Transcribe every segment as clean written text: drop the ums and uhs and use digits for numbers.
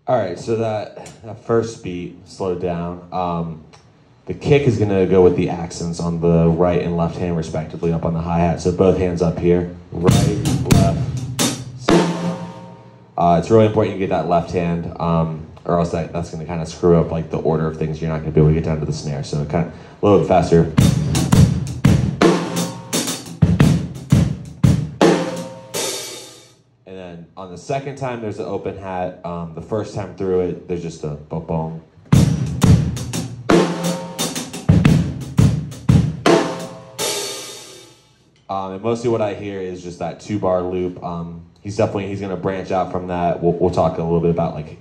All right, so that first beat slowed down. The kick is going to go with the accents on the right and left hand respectively up on the hi-hat. So both hands up here, right, left, center. It's really important you get that left hand, or else that's going to kind of screw up like the order of things. You're not going to be able to get down to the snare. So kind of a little bit faster. And then on the second time, there's an open hat. The first time through it, there's just a boom. And mostly what I hear is just that 2-bar loop. He's going to branch out from that. We'll talk a little bit about like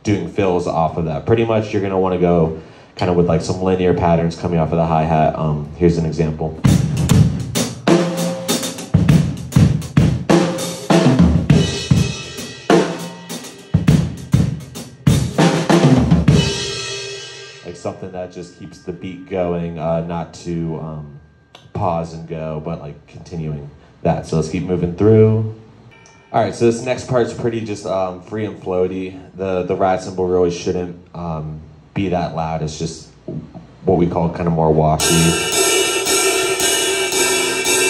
doing fills off of that. Pretty much you're going to want to go kind of with like some linear patterns coming off of the hi-hat. Here's an example. Like something that just keeps the beat going, not to pause and go, but like continuing that. So let's keep moving through. All right, so this next part's pretty just free and floaty. The ride cymbal really shouldn't be that loud. It's just what we call kind of more washy.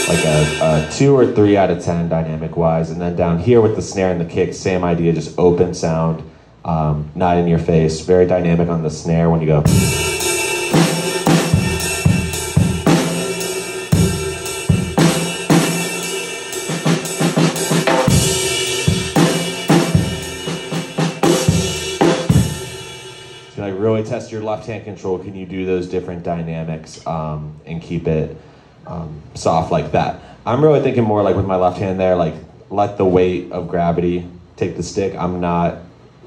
Like a 2 or 3 out of 10 dynamic wise. And then down here with the snare and the kick, same idea, just open sound, not in your face. Very dynamic on the snare when you go. Really test your left hand control. Can you do those different dynamics and keep it soft like that? I'm really thinking more like with my left hand there, like let the weight of gravity take the stick. I'm not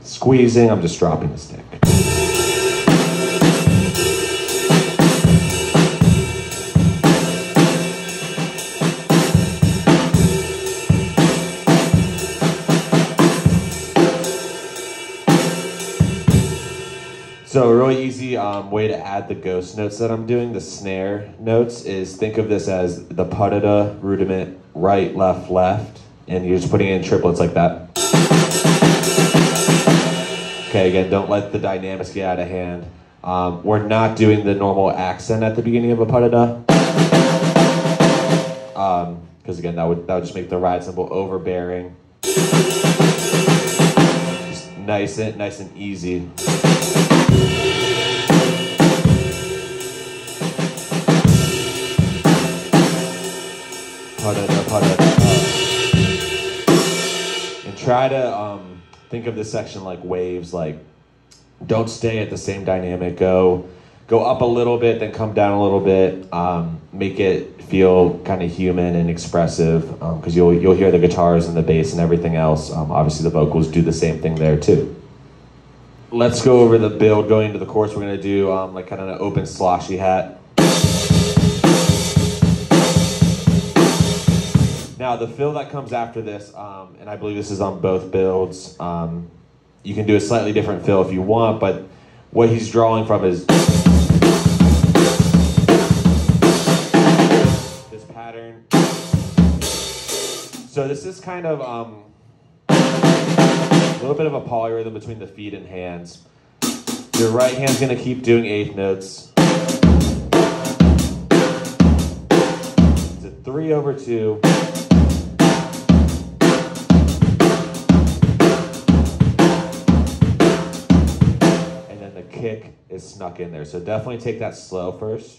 squeezing, I'm just dropping the stick. So a really easy way to add the ghost notes that I'm doing, the snare notes, is think of this as the pa-da-da rudiment, right, left, left, and you're just putting it in triplets like that. Okay, again, don't let the dynamics get out of hand. We're not doing the normal accent at the beginning of a pa-da-da. Because again, that would just make the ride cymbal overbearing. Just nice and easy. And try to think of this section like waves. Like, don't stay at the same dynamic. Go up a little bit, then come down a little bit. Make it feel kind of human and expressive, because you'll hear the guitars and the bass and everything else. Obviously, the vocals do the same thing there too. Let's go over the build going into the chorus. We're gonna do like kind of an open sloshy hat. Now the fill that comes after this, and I believe this is on both builds, you can do a slightly different fill if you want, but what he's drawing from is this pattern. So this is kind of a little bit of a polyrhythm between the feet and hands. Your right hand's gonna keep doing 8th notes. It's a 3/2. And then the kick is snuck in there. So definitely take that slow first.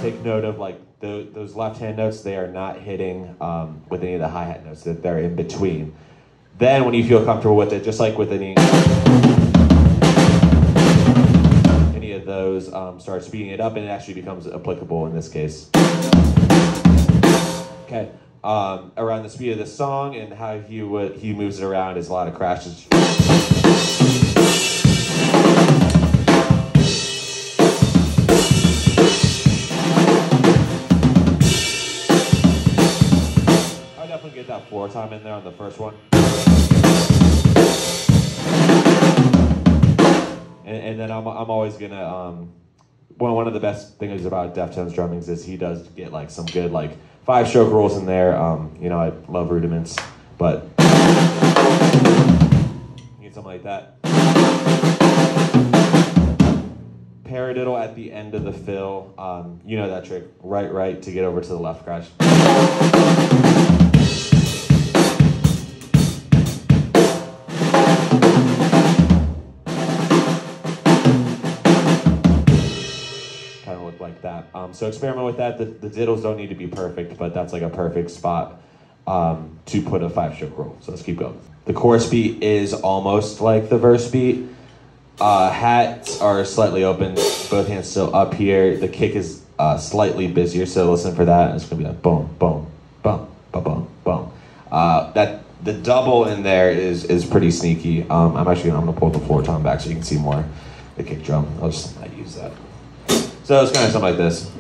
Take note of like those left-hand notes, they are not hitting with any of the hi-hat notes, that they're in between. Then when you feel comfortable with it, just like with any of those, start speeding it up and it actually becomes applicable in this case. Okay, around the speed of the song and how he moves it around is a lot of crashes. Get that floor time in there on the first one. And then I'm always gonna one of the best things about Deftones drummings is he does get like some good like 5-stroke rolls in there. You know, I love rudiments, but you need something like that. Paradiddle at the end of the fill. You know that trick. Right to get over to the left crash. Kind of look like that. So experiment with that. The diddles don't need to be perfect, but that's like a perfect spot to put a 5-stroke roll. So let's keep going. The chorus beat is almost like the verse beat. Hats are slightly open, both hands still up here. The kick is slightly busier, so listen for that. It's gonna be like boom, boom, boom, boom, boom, boom. That the double in there is pretty sneaky. I'm gonna pull the floor tom back so you can see more the kick drum. I'll just not use that. So it's kind of something like this.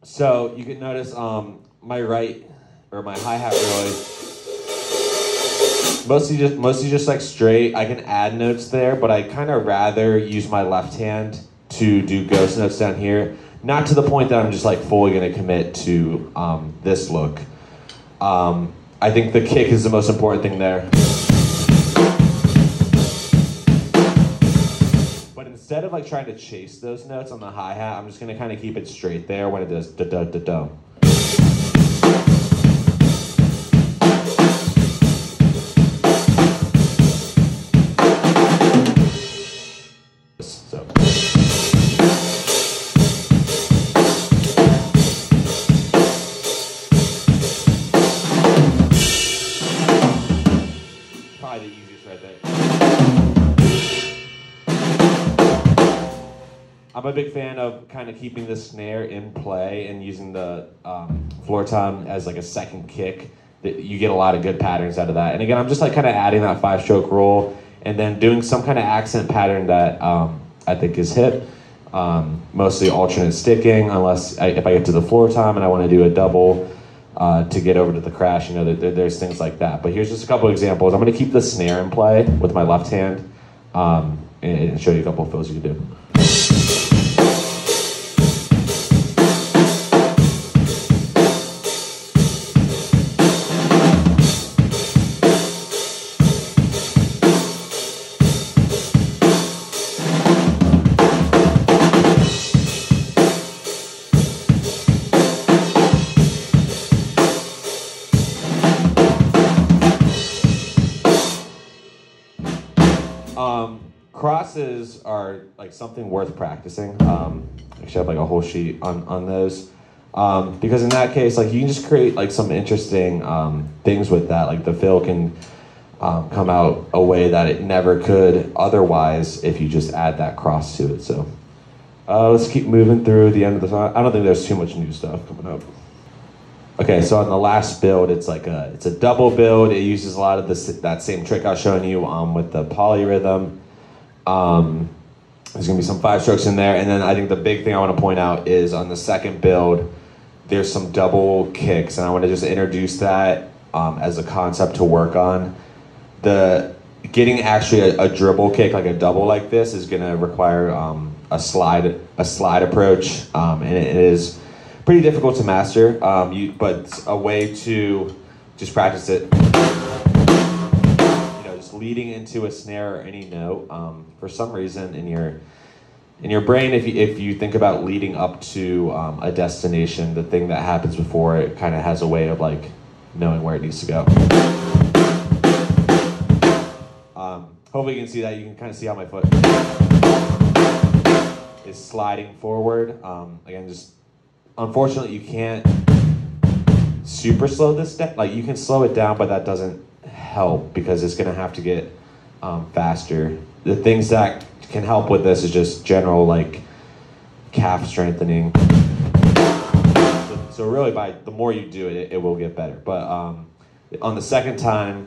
So you can notice my right or my hi-hat really mostly just like straight. I can add notes there, but I kind of rather use my left hand to do ghost notes down here. Not to the point that I'm just like fully gonna commit to this look. I think the kick is the most important thing there. Instead of like trying to chase those notes on the hi-hat, I'm just gonna kind of keep it straight there when it does da-da-da-da. So. Probably the easiest right there. I'm a big fan of kind of keeping the snare in play and using the floor tom as like a second kick. You get a lot of good patterns out of that. And again, I'm just like kind of adding that 5-stroke roll and then doing some kind of accent pattern that I think is hip. Mostly alternate sticking, unless if I get to the floor tom and I want to do a double to get over to the crash, you know, there's things like that. But here's just a couple examples. I'm going to keep the snare in play with my left hand and show you a couple of fills you can do. Crosses are like something worth practicing. Actually, I have like a whole sheet on those because in that case, like you can just create like some interesting things with that. Like the fill can come out a way that it never could otherwise if you just add that cross to it. So let's keep moving through the end of the song. I don't think there's too much new stuff coming up. Okay, so on the last build, it's a double build. It uses a lot of that same trick I was showing you with the polyrhythm. There's gonna be some 5-strokes in there, and then I think the big thing I want to point out is on the second build, there's some double kicks, and I want to just introduce that as a concept to work on. Getting actually a dribble kick like a double like this is gonna require a slide approach, and it is pretty difficult to master, but a way to just practice it. Leading into a snare or any note, for some reason in your brain, if you think about leading up to a destination, the thing that happens before it kind of has a way of like knowing where it needs to go. Hopefully you can see that. You can kind of see how my foot is sliding forward. Again, just unfortunately you can't super slow this step. Like you can slow it down, but that doesn't help because it's going to have to get faster. The things that can help with this is just general like calf strengthening. So really by the more you do it, it will get better. But on the second time,